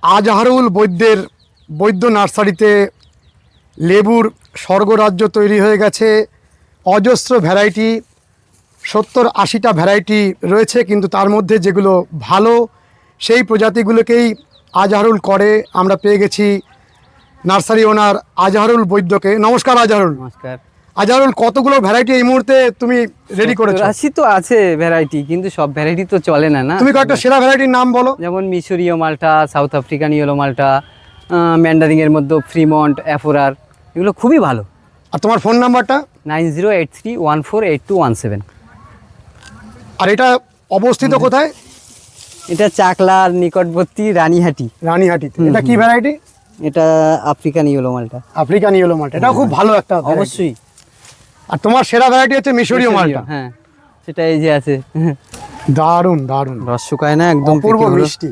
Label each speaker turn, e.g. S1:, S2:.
S1: আজহারুল বৈদ্যের বৈদ্য নার্সারিতে লেবুর স্বর্গরাজ্য তৈরি হয়ে গেছে। অজস্র ভ্যারাইটি, 70-80টা ভ্যারাইটি রয়েছে, কিন্তু তার মধ্যে যেগুলো ভালো সেই প্রজাতিগুলোকেই আজহারুল করে। আমরা পেয়ে গেছি নার্সারি ওনার আজহারুল বৈদ্যকে। নমস্কার আজহারুল।
S2: নমস্কার।
S1: আজহারুল, কতগুলো ভ্যারাইটি এই মুহূর্তে তুমি রেডি করেছো?
S2: 80 তো আছে ভ্যারাইটি, কিন্তু সব ভ্যারাইটি তো চলে না।
S1: তুমি কয়েকটা সেরা ভ্যারাইটির নাম বলো।
S2: যেমন মিশরীয় মালটা, সাউথ আফ্রিকান ইয়েলো মালটা, ম্যান্ডারিংয়ের মধ্যে ফ্রিমন্ট, অ্যাফোরার, এগুলো খুবই ভালো।
S1: আর তোমার ফোন নাম্বারটা?
S2: 9083148217।
S1: আর এটা অবস্থিত কোথায়?
S2: এটা চাকলার নিকটবর্তী রানীহাটি।
S1: রানীহাটিতে। এটা কি ভ্যারাইটি?
S2: এটা আফ্রিকান ইয়েলো মালটা।
S1: আফ্রিকান ইয়েলো মালটা, এটা খুব ভালো একটা variety।
S2: অবশ্যই।
S1: আর তোমার সেরা ভ্যারাইটি হচ্ছে মিশরীয় মালটা।
S2: হ্যাঁ, সেটা এই যে আছে।
S1: দারুণ দারুণ,
S2: রস শুকায় না, একদম
S1: অপূর্ব
S2: পেকে পুরো।
S1: মিষ্টি।